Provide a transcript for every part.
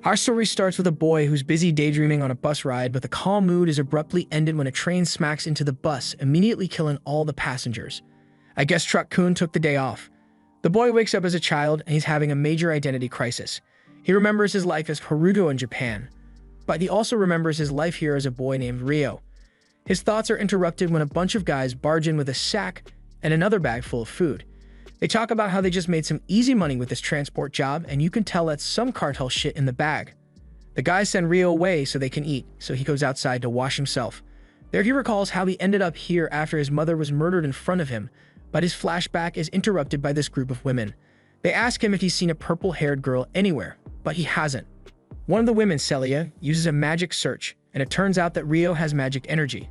Our story starts with a boy who's busy daydreaming on a bus ride, but the calm mood is abruptly ended when a train smacks into the bus, immediately killing all the passengers. I guess Truck-kun took the day off. The boy wakes up as a child, and he's having a major identity crisis. He remembers his life as Haruto in Japan, but he also remembers his life here as a boy named Ryo. His thoughts are interrupted when a bunch of guys barge in with a sack and another bag full of food. They talk about how they just made some easy money with this transport job, and you can tell that's some cartel shit in the bag. The guys send Ryo away so they can eat, so he goes outside to wash himself. There he recalls how he ended up here after his mother was murdered in front of him, but his flashback is interrupted by this group of women. They ask him if he's seen a purple-haired girl anywhere, but he hasn't. One of the women, Celia, uses a magic search, and it turns out that Ryo has magic energy.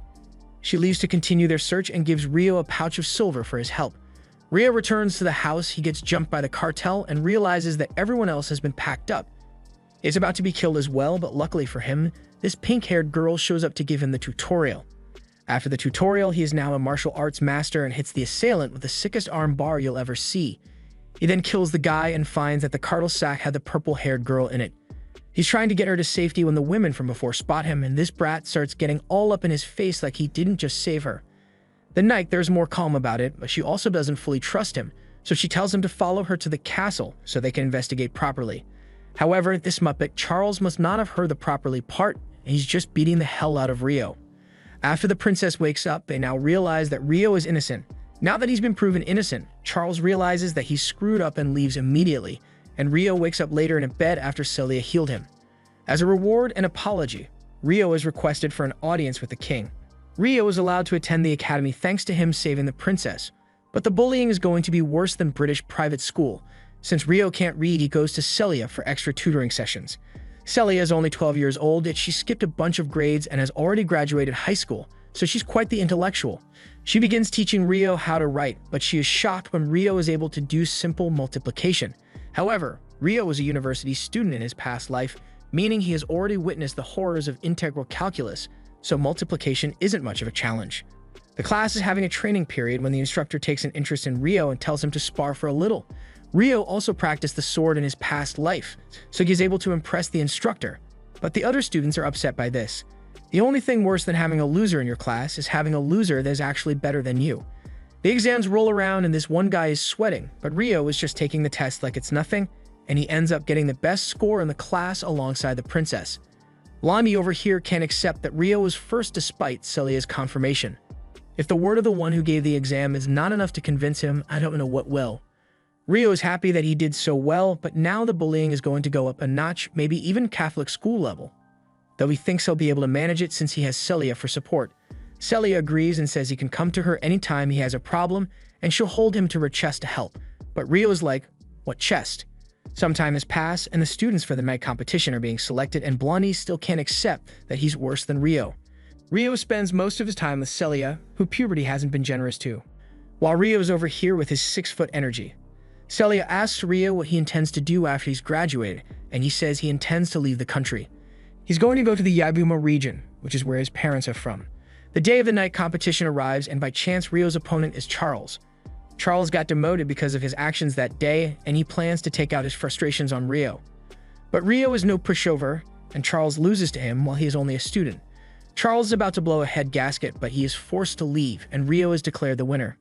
She leaves to continue their search and gives Ryo a pouch of silver for his help. Ryo returns to the house. He gets jumped by the cartel and realizes that everyone else has been packed up. He's about to be killed as well, but luckily for him, this pink-haired girl shows up to give him the tutorial. After the tutorial, he is now a martial arts master and hits the assailant with the sickest arm bar you'll ever see. He then kills the guy and finds that the cartel sack had the purple-haired girl in it. He's trying to get her to safety when the women from before spot him, and this brat starts getting all up in his face like he didn't just save her. The night, there's more calm about it, but she also doesn't fully trust him, so she tells him to follow her to the castle so they can investigate properly. However, this Muppet, Charles, must not have heard the properly part, and he's just beating the hell out of Ryo. After the princess wakes up, they now realize that Ryo is innocent. Now that he's been proven innocent, Charles realizes that he's screwed up and leaves immediately, and Ryo wakes up later in a bed after Celia healed him. As a reward and apology, Ryo is requested for an audience with the king. Ryo is allowed to attend the academy thanks to him saving the princess, but the bullying is going to be worse than British private school. Since Ryo can't read, he goes to Celia for extra tutoring sessions. Celia is only 12 years old, yet she skipped a bunch of grades and has already graduated high school, so she's quite the intellectual. She begins teaching Ryo how to write, but she is shocked when Ryo is able to do simple multiplication. However, Ryo was a university student in his past life, meaning he has already witnessed the horrors of integral calculus, so multiplication isn't much of a challenge. The class is having a training period when the instructor takes an interest in Ryo and tells him to spar for a little. Ryo also practiced the sword in his past life, so he is able to impress the instructor, but the other students are upset by this. The only thing worse than having a loser in your class is having a loser that is actually better than you. The exams roll around and this one guy is sweating, but Ryo is just taking the test like it's nothing, and he ends up getting the best score in the class alongside the princess. Lami over here can't accept that Ryo was first despite Celia's confirmation. If the word of the one who gave the exam is not enough to convince him, I don't know what will. Ryo is happy that he did so well, but now the bullying is going to go up a notch, maybe even Catholic school level. Though he thinks he'll be able to manage it since he has Celia for support. Celia agrees and says he can come to her anytime he has a problem, and she'll hold him to her chest to help. But Ryo is like, what chest? Some time has passed, and the students for the night competition are being selected, and Blondie still can't accept that he's worse than Ryo. Ryo spends most of his time with Celia, who puberty hasn't been generous to, while Ryo is over here with his 6-foot energy. Celia asks Ryo what he intends to do after he's graduated, and he says he intends to leave the country. He's going to go to the Yabuma region, which is where his parents are from. The day of the night competition arrives, and by chance Ryo's opponent is Charles. Charles got demoted because of his actions that day, and he plans to take out his frustrations on Ryo. But Ryo is no pushover, and Charles loses to him while he is only a student. Charles is about to blow a head gasket, but he is forced to leave, and Ryo is declared the winner.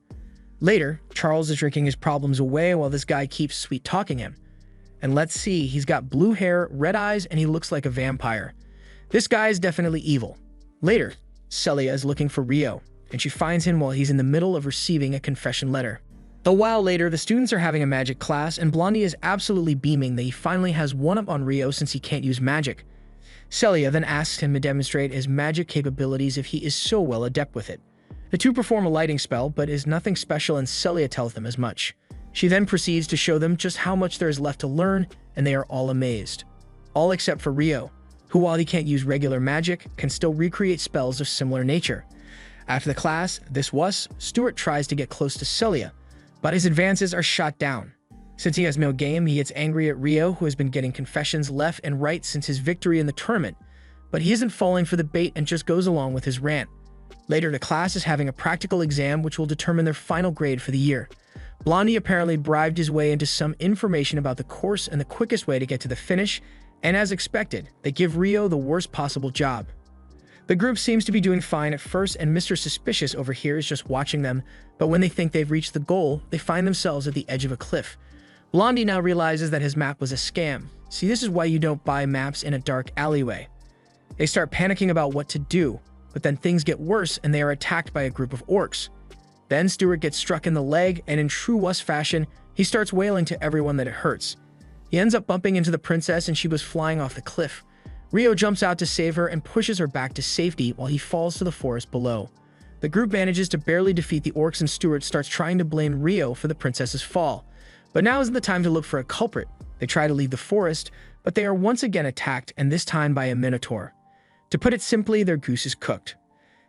Later, Charles is drinking his problems away while this guy keeps sweet-talking him. And let's see, he's got blue hair, red eyes, and he looks like a vampire. This guy is definitely evil. Later, Celia is looking for Ryo, and she finds him while he's in the middle of receiving a confession letter. A while later, the students are having a magic class, and Blondie is absolutely beaming that he finally has one-up on Ryo since he can't use magic. Celia then asks him to demonstrate his magic capabilities if he is so well adept with it. The two perform a lighting spell, but is nothing special, and Celia tells them as much. She then proceeds to show them just how much there is left to learn, and they are all amazed. All except for Ryo, who, while he can't use regular magic, can still recreate spells of similar nature. After the class, Stuart tries to get close to Celia, but his advances are shot down. Since he has no game, he gets angry at Ryo, who has been getting confessions left and right since his victory in the tournament, but he isn't falling for the bait and just goes along with his rant. Later, the class is having a practical exam which will determine their final grade for the year. Blondie apparently bribed his way into some information about the course and the quickest way to get to the finish, And as expected, they give Rio the worst possible job. The group seems to be doing fine at first, and Mr. Suspicious over here is just watching them, but when they think they've reached the goal, they find themselves at the edge of a cliff. Blondie now realizes that his map was a scam. See, this is why you don't buy maps in a dark alleyway. They start panicking about what to do, but then things get worse and they are attacked by a group of orcs. Then Stuart gets struck in the leg, and in true Wuss fashion, he starts wailing to everyone that it hurts. He ends up bumping into the princess and she was flying off the cliff. Rio jumps out to save her and pushes her back to safety while he falls to the forest below. The group manages to barely defeat the orcs, and Stuart starts trying to blame Rio for the princess's fall. But now isn't the time to look for a culprit. They try to leave the forest, but they are once again attacked, and this time by a minotaur. To put it simply, their goose is cooked.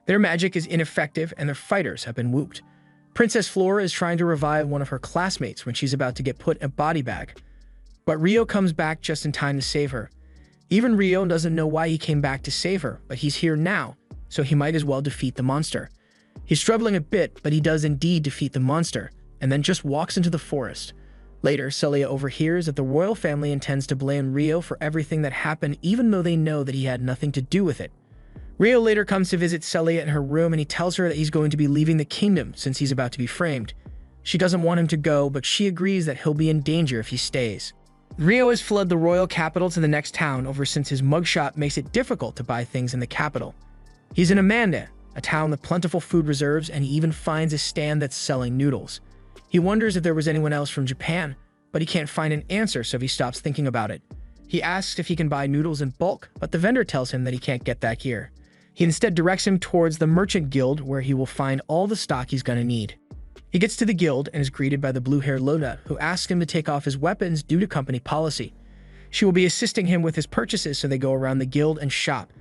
Their magic is ineffective and their fighters have been whooped. Princess Flora is trying to revive one of her classmates when she's about to get put in a body bag. But Rio comes back just in time to save her. Even Rio doesn't know why he came back to save her, but he's here now, so he might as well defeat the monster. He's struggling a bit, but he does indeed defeat the monster, and then just walks into the forest. Later, Celia overhears that the royal family intends to blame Rio for everything that happened, even though they know that he had nothing to do with it. Rio later comes to visit Celia in her room, and he tells her that he's going to be leaving the kingdom since he's about to be framed. She doesn't want him to go, but she agrees that he'll be in danger if he stays. Rio has fled the royal capital to the next town over since his mugshot makes it difficult to buy things in the capital. He's in Amanda, a town with plentiful food reserves, and he even finds a stand that's selling noodles. He wonders if there was anyone else from Japan, but he can't find an answer, so he stops thinking about it. He asks if he can buy noodles in bulk, but the vendor tells him that he can't get that here. He instead directs him towards the Merchant Guild, where he will find all the stock he's gonna need. He gets to the guild and is greeted by the blue-haired Loda, who asks him to take off his weapons due to company policy. She will be assisting him with his purchases, so they go around the guild and shop.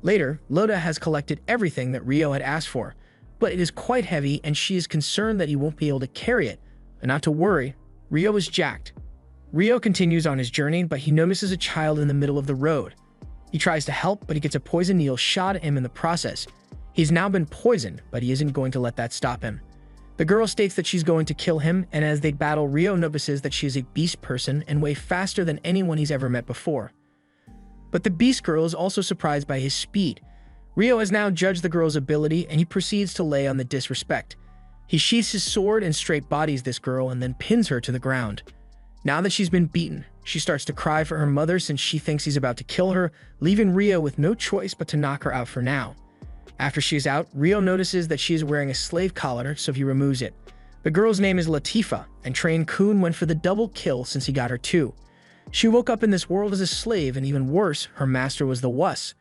Later, Loda has collected everything that Rio had asked for, but it is quite heavy and she is concerned that he won't be able to carry it. And not to worry, Rio is jacked. Rio continues on his journey, but he notices a child in the middle of the road. He tries to help, but he gets a poison needle shot at him in the process. He's now been poisoned, but he isn't going to let that stop him. The girl states that she's going to kill him, and as they battle, Rio notices that she is a beast person and way faster than anyone he's ever met before. But the beast girl is also surprised by his speed. Rio has now judged the girl's ability, and he proceeds to lay on the disrespect. He sheaths his sword and straight bodies this girl and then pins her to the ground. Now that she's been beaten, she starts to cry for her mother since she thinks he's about to kill her, leaving Rio with no choice but to knock her out for now. After she's out, Rio notices that she is wearing a slave collar, so he removes it. The girl's name is Latifa, and Train Kun went for the double kill since he got her too. She woke up in this world as a slave, and even worse, her master was the Wuss.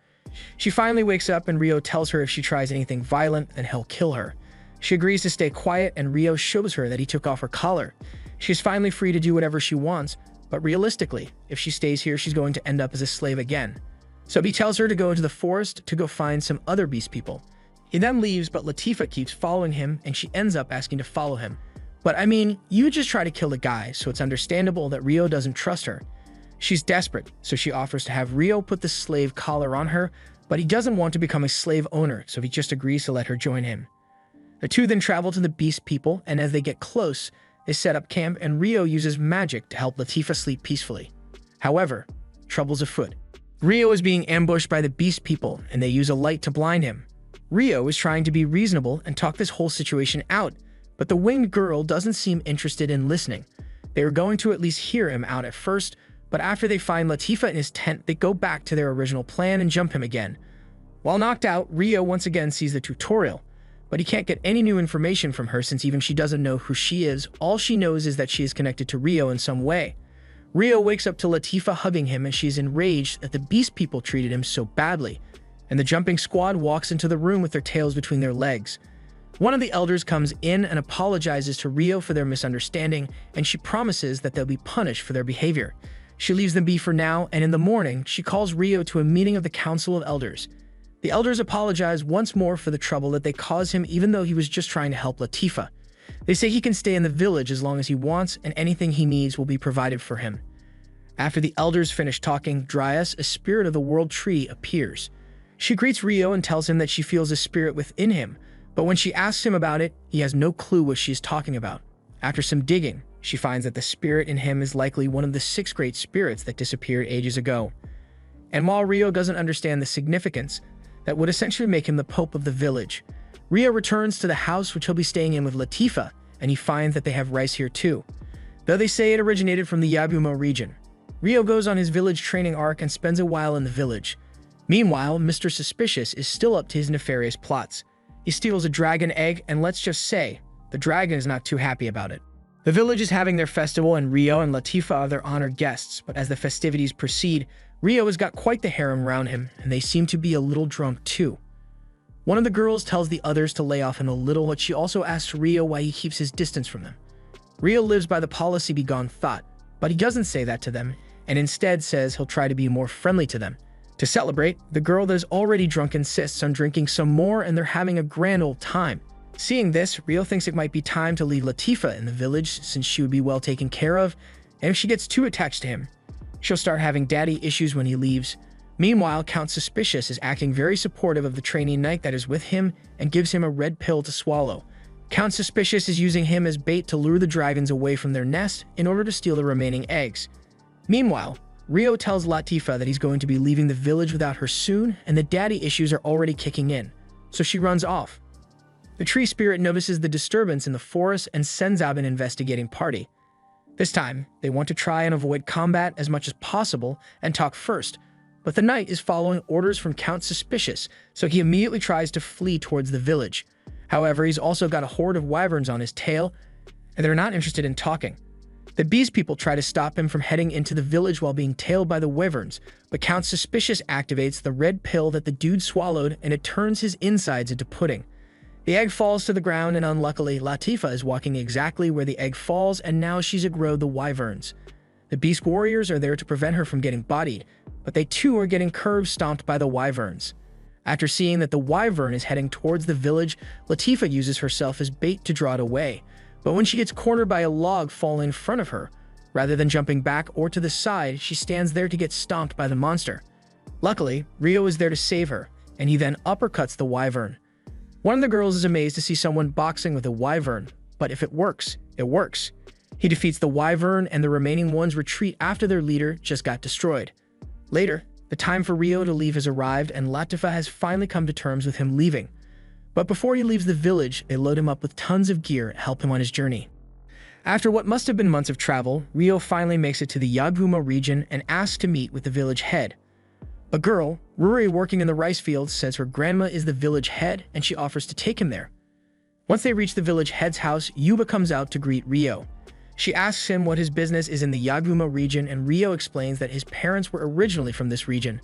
She finally wakes up, and Rio tells her if she tries anything violent, then he'll kill her. She agrees to stay quiet, and Rio shows her that he took off her collar. She's finally free to do whatever she wants, but realistically, if she stays here, she's going to end up as a slave again. So he tells her to go into the forest to go find some other beast people. He then leaves, but Latifa keeps following him, and she ends up asking to follow him. But I mean, you just try to kill the guy, so it's understandable that Rio doesn't trust her. She's desperate, so she offers to have Rio put the slave collar on her, but he doesn't want to become a slave owner, so he just agrees to let her join him. The two then travel to the beast people, and as they get close, they set up camp, and Rio uses magic to help Latifa sleep peacefully. However, trouble's afoot. Rio is being ambushed by the beast people, and they use a light to blind him. Rio is trying to be reasonable and talk this whole situation out, but the winged girl doesn't seem interested in listening. They are going to at least hear him out at first, but after they find Latifa in his tent, they go back to their original plan and jump him again. While knocked out, Rio once again sees the tutorial, but he can't get any new information from her since even she doesn't know who she is. All she knows is that she is connected to Rio in some way. Rio wakes up to Latifa hugging him, and she's enraged that the beast people treated him so badly, and the jumping squad walks into the room with their tails between their legs. One of the elders comes in and apologizes to Rio for their misunderstanding, and she promises that they'll be punished for their behavior. She leaves them be for now, and in the morning, she calls Rio to a meeting of the Council of Elders. The elders apologize once more for the trouble that they caused him, even though he was just trying to help Latifa. They say he can stay in the village as long as he wants, and anything he needs will be provided for him. After the elders finish talking, Dryas, a spirit of the world tree, appears. She greets Rio and tells him that she feels a spirit within him, but when she asks him about it, he has no clue what she is talking about. After some digging, she finds that the spirit in him is likely one of the 6 great spirits that disappeared ages ago. And while Rio doesn't understand the significance, that would essentially make him the pope of the village, Rio returns to the house which he'll be staying in with Latifah, and he finds that they have rice here too, though they say it originated from the Yabumo region. Rio goes on his village training arc and spends a while in the village. Meanwhile, Mr. Suspicious is still up to his nefarious plots. He steals a dragon egg, and let's just say, the dragon is not too happy about it. The village is having their festival, and Rio and Latifah are their honored guests, but as the festivities proceed, Rio has got quite the harem around him, and they seem to be a little drunk too. One of the girls tells the others to lay off him a little, but she also asks Rio why he keeps his distance from them. Rio lives by the policy be gone thought, but he doesn't say that to them, and instead says he'll try to be more friendly to them. To celebrate, the girl that is already drunk insists on drinking some more, and they're having a grand old time. Seeing this, Rio thinks it might be time to leave Latifah in the village since she would be well taken care of, and if she gets too attached to him, she'll start having daddy issues when he leaves. Meanwhile, Count Suspicious is acting very supportive of the trainee knight that is with him and gives him a red pill to swallow. Count Suspicious is using him as bait to lure the dragons away from their nest in order to steal the remaining eggs. Meanwhile, Rio tells Latifah that he's going to be leaving the village without her soon, and the daddy issues are already kicking in, so she runs off. The tree spirit notices the disturbance in the forest and sends out an investigating party. This time, they want to try and avoid combat as much as possible and talk first, but the knight is following orders from Count Suspicious, so he immediately tries to flee towards the village. However, he's also got a horde of wyverns on his tail, and they're not interested in talking. The beast people try to stop him from heading into the village while being tailed by the wyverns, but Count Suspicious activates the red pill that the dude swallowed, and it turns his insides into pudding. The egg falls to the ground, and unluckily, Latifah is walking exactly where the egg falls, and now she's aggroed the wyverns. The beast warriors are there to prevent her from getting bodied, but they too are getting curb stomped by the wyverns. After seeing that the wyvern is heading towards the village, Latifah uses herself as bait to draw it away, but when she gets cornered by a log falling in front of her, rather than jumping back or to the side, she stands there to get stomped by the monster. Luckily, Rio is there to save her, and he then uppercuts the wyvern. One of the girls is amazed to see someone boxing with a wyvern, but if it works, it works. He defeats the wyvern, and the remaining ones retreat after their leader just got destroyed. Later, the time for Rio to leave has arrived, and Latifah has finally come to terms with him leaving. But before he leaves the village, they load him up with tons of gear and help him on his journey. After what must have been months of travel, Rio finally makes it to the Yabumo region and asks to meet with the village head. A girl, Ruri, working in the rice fields, says her grandma is the village head, and she offers to take him there. Once they reach the village head's house, Yuba comes out to greet Rio. She asks him what his business is in the Yabumo region, and Rio explains that his parents were originally from this region.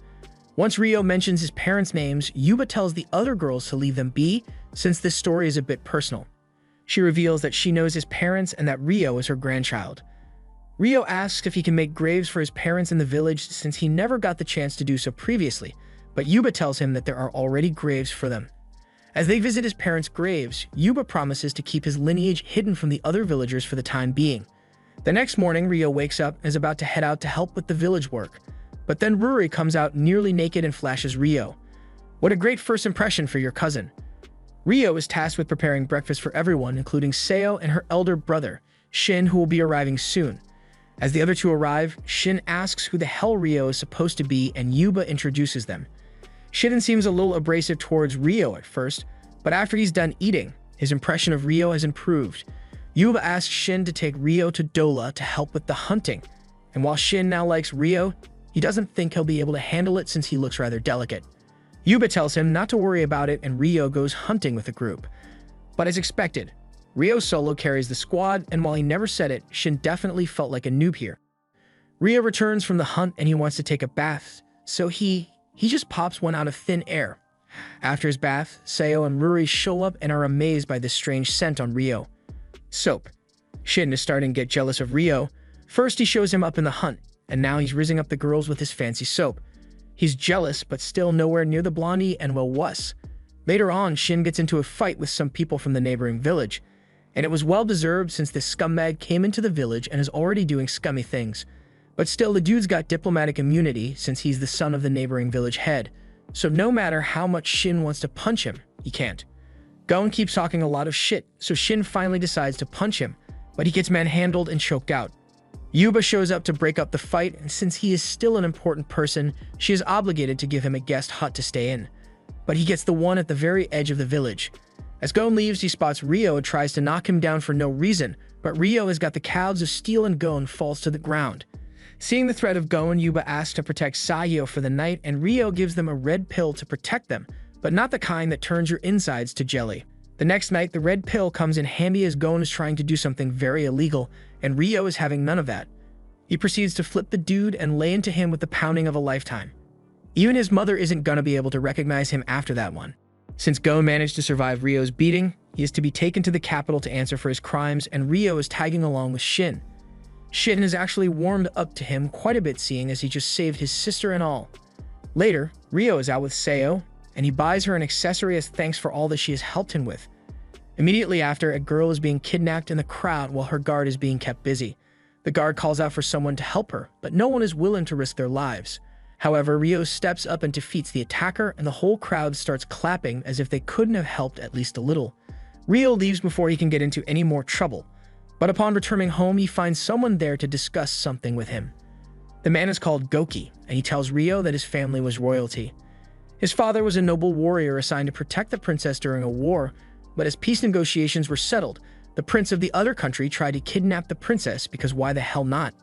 Once Rio mentions his parents' names, Yuba tells the other girls to leave them be, since this story is a bit personal. She reveals that she knows his parents and that Rio is her grandchild. Rio asks if he can make graves for his parents in the village since he never got the chance to do so previously, but Yuba tells him that there are already graves for them. As they visit his parents' graves, Yuba promises to keep his lineage hidden from the other villagers for the time being. The next morning, Rio wakes up and is about to head out to help with the village work. But then Ruri comes out nearly naked and flashes Rio. What a great first impression for your cousin. Rio is tasked with preparing breakfast for everyone, including Seo and her elder brother, Shin, who will be arriving soon. As the other two arrive, Shin asks who the hell Rio is supposed to be, and Yuba introduces them. Shin seems a little abrasive towards Rio at first, but after he's done eating, his impression of Rio has improved. Yuba asks Shin to take Rio to Dola to help with the hunting, and while Shin now likes Rio, he doesn't think he'll be able to handle it since he looks rather delicate. Yuba tells him not to worry about it, and Rio goes hunting with the group. But as expected, Rio solo carries the squad, and while he never said it, Shin definitely felt like a noob here. Rio returns from the hunt and he wants to take a bath, so he just pops one out of thin air. After his bath, Seo and Ruri show up and are amazed by this strange scent on Rio. Soap. Shin is starting to get jealous of Rio. First he shows him up in the hunt, and now he's rizzing up the girls with his fancy soap. He's jealous, but still nowhere near the blondie and will wuss. Later on, Shin gets into a fight with some people from the neighboring village, and it was well-deserved since this scumbag came into the village and is already doing scummy things. But still, the dude's got diplomatic immunity since he's the son of the neighboring village head, so no matter how much Shin wants to punch him, he can't. Gon keeps talking a lot of shit, so Shin finally decides to punch him, but he gets manhandled and choked out. Yuba shows up to break up the fight, and since he is still an important person, she is obligated to give him a guest hut to stay in. But he gets the one at the very edge of the village. As Gon leaves, he spots Rio and tries to knock him down for no reason, but Rio has got the calves of steel and Gon falls to the ground. Seeing the threat of Gon, Yuba asks to protect Sayo for the night, and Rio gives them a red pill to protect them, but not the kind that turns your insides to jelly. The next night, the red pill comes in handy as Gon is trying to do something very illegal, and Rio is having none of that. He proceeds to flip the dude and lay into him with the pounding of a lifetime. Even his mother isn't gonna be able to recognize him after that one. Since Gon managed to survive Rio's beating, he is to be taken to the capital to answer for his crimes, and Rio is tagging along with Shin. Shin has actually warmed up to him quite a bit, seeing as he just saved his sister and all. Later, Rio is out with Sayo, and he buys her an accessory as thanks for all that she has helped him with. Immediately after, a girl is being kidnapped in the crowd while her guard is being kept busy. The guard calls out for someone to help her, but no one is willing to risk their lives. However, Rio steps up and defeats the attacker, and the whole crowd starts clapping as if they couldn't have helped at least a little. Rio leaves before he can get into any more trouble, but upon returning home, he finds someone there to discuss something with him. The man is called Goki, and he tells Rio that his family was royalty. His father was a noble warrior assigned to protect the princess during a war, but as peace negotiations were settled, the prince of the other country tried to kidnap the princess because why the hell not?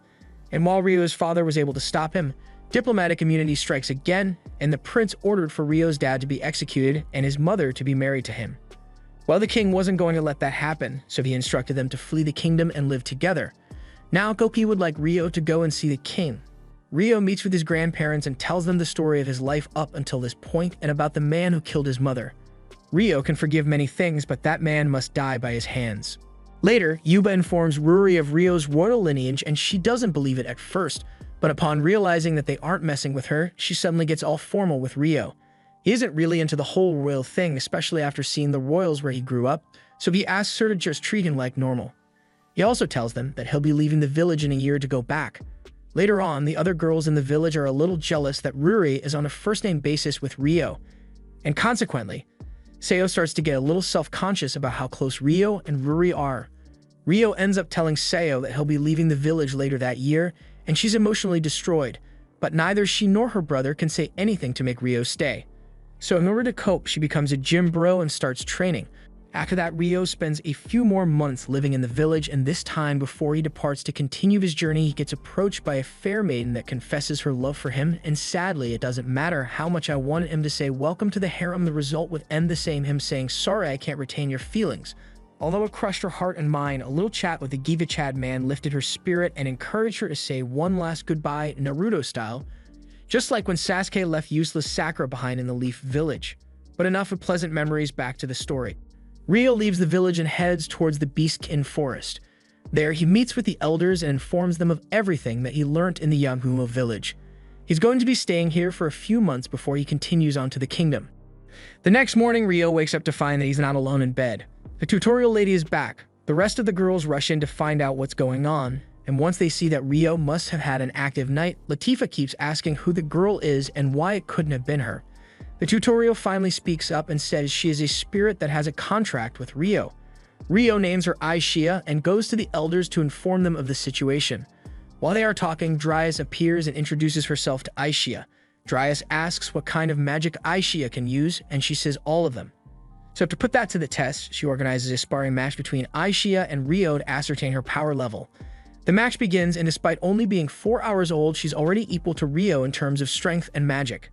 And while Rio's father was able to stop him, diplomatic immunity strikes again, and the prince ordered for Rio's dad to be executed and his mother to be married to him. Well, the king wasn't going to let that happen, so he instructed them to flee the kingdom and live together. Now Goki would like Rio to go and see the king. Rio meets with his grandparents and tells them the story of his life up until this point and about the man who killed his mother. Rio can forgive many things, but that man must die by his hands. Later, Yuba informs Ruri of Rio's royal lineage, and she doesn't believe it at first, but upon realizing that they aren't messing with her, she suddenly gets all formal with Rio. He isn't really into the whole royal thing, especially after seeing the royals where he grew up, so he asks her to just treat him like normal. He also tells them that he'll be leaving the village in a year to go back. Later on, the other girls in the village are a little jealous that Ruri is on a first-name basis with Rio, and consequently, Sayo starts to get a little self-conscious about how close Rio and Ruri are. Rio ends up telling Sayo that he'll be leaving the village later that year, and she's emotionally destroyed, but neither she nor her brother can say anything to make Rio stay. So in order to cope, she becomes a gym bro and starts training. After that, Rio spends a few more months living in the village, and this time before he departs to continue his journey, he gets approached by a fair maiden that confesses her love for him, and sadly, it doesn't matter how much I wanted him to say welcome to the harem, the result would end the same, him saying, sorry, I can't retain your feelings. Although it crushed her heart and mind, a little chat with the Giva Chad man lifted her spirit and encouraged her to say one last goodbye, Naruto style, just like when Sasuke left useless Sakura behind in the Leaf Village. But enough of pleasant memories, back to the story. Rio leaves the village and heads towards the Beastkin Forest. There, he meets with the elders and informs them of everything that he learnt in the Yagumo village. He's going to be staying here for a few months before he continues on to the kingdom. The next morning, Rio wakes up to find that he's not alone in bed. The tutorial lady is back. The rest of the girls rush in to find out what's going on, and once they see that Rio must have had an active night, Latifah keeps asking who the girl is and why it couldn't have been her. The tutorial finally speaks up and says she is a spirit that has a contract with Rio. Rio names her Aishia and goes to the elders to inform them of the situation. While they are talking, Dryas appears and introduces herself to Aishia. Dryas asks what kind of magic Aishia can use, and she says all of them. So to put that to the test, she organizes a sparring match between Aishia and Rio to ascertain her power level. The match begins, and despite only being 4 hours old, she's already equal to Rio in terms of strength and magic.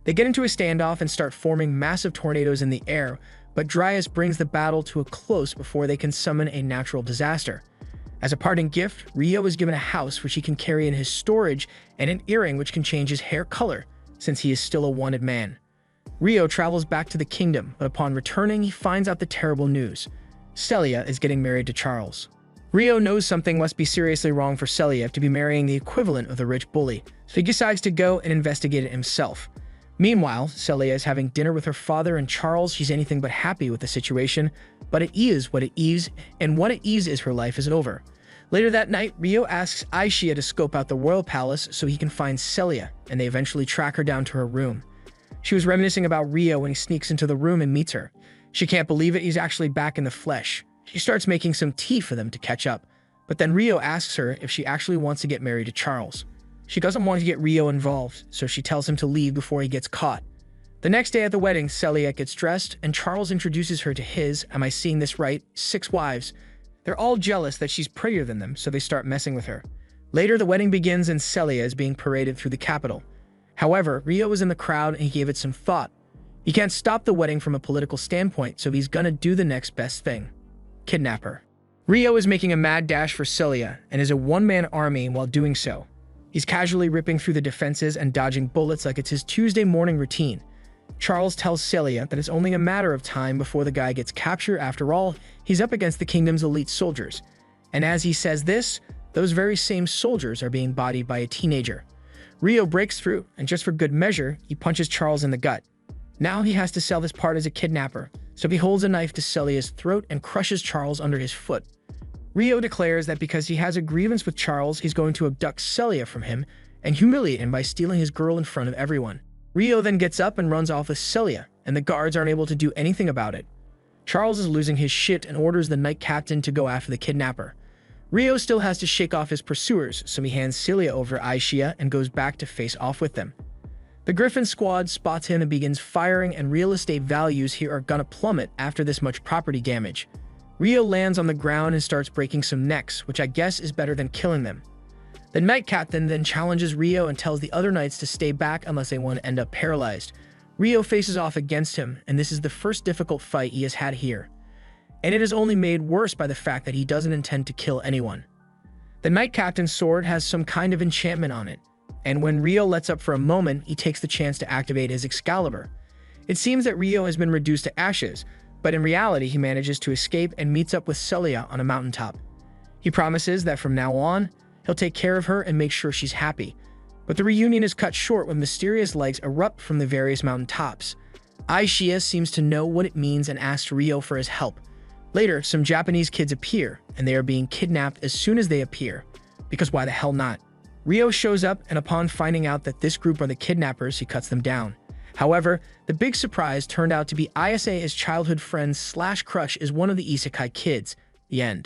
They get into a standoff and start forming massive tornadoes in the air, but Dryas brings the battle to a close before they can summon a natural disaster. As a parting gift, Rio is given a house which he can carry in his storage and an earring which can change his hair color, since he is still a wanted man. Rio travels back to the kingdom, but upon returning, he finds out the terrible news. Celia is getting married to Charles. Rio knows something must be seriously wrong for Celia to be marrying the equivalent of the rich bully, so he decides to go and investigate it himself. Meanwhile, Celia is having dinner with her father and Charles. She's anything but happy with the situation, but it is what it is, and what it is her life is over. Later that night, Rio asks Aishia to scope out the royal palace so he can find Celia, and they eventually track her down to her room. She was reminiscing about Rio when he sneaks into the room and meets her. She can't believe it, he's actually back in the flesh. She starts making some tea for them to catch up. But then Rio asks her if she actually wants to get married to Charles. She doesn't want to get Rio involved, so she tells him to leave before he gets caught. The next day at the wedding, Celia gets dressed, and Charles introduces her to his, am I seeing this right, 6 wives. They're all jealous that she's prettier than them, so they start messing with her. Later, the wedding begins and Celia is being paraded through the capital. However, Rio was in the crowd and he gave it some thought. He can't stop the wedding from a political standpoint, so he's gonna do the next best thing. Kidnap her. Rio is making a mad dash for Celia and is a one-man army while doing so. He's casually ripping through the defenses and dodging bullets like it's his Tuesday morning routine. Charles tells Celia that it's only a matter of time before the guy gets captured. After all, he's up against the kingdom's elite soldiers. And as he says this, those very same soldiers are being bodied by a teenager. Rio breaks through, and just for good measure, he punches Charles in the gut. Now he has to sell this part as a kidnapper, so he holds a knife to Celia's throat and crushes Charles under his foot. Rio declares that because he has a grievance with Charles, he's going to abduct Celia from him and humiliate him by stealing his girl in front of everyone. Rio then gets up and runs off with Celia, and the guards aren't able to do anything about it. Charles is losing his shit and orders the night captain to go after the kidnapper. Rio still has to shake off his pursuers, so he hands Celia over to Aishia and goes back to face off with them. The Griffin squad spots him and begins firing, and real estate values here are gonna plummet after this much property damage. Rio lands on the ground and starts breaking some necks, which I guess is better than killing them. The night captain then challenges Rio and tells the other knights to stay back unless they want to end up paralyzed. Rio faces off against him, and this is the first difficult fight he has had here. And it is only made worse by the fact that he doesn't intend to kill anyone. The night captain's sword has some kind of enchantment on it, and when Rio lets up for a moment, he takes the chance to activate his Excalibur. It seems that Rio has been reduced to ashes, but in reality he manages to escape and meets up with Celia on a mountaintop. He promises that from now on, he'll take care of her and make sure she's happy. But the reunion is cut short when mysterious lights erupt from the various mountaintops. Aishia seems to know what it means and asks Rio for his help. Later, some Japanese kids appear, and they are being kidnapped as soon as they appear, because why the hell not? Rio shows up, and upon finding out that this group are the kidnappers, he cuts them down. However, the big surprise turned out to be Isa's childhood friend / crush is one of the isekai kids. The end.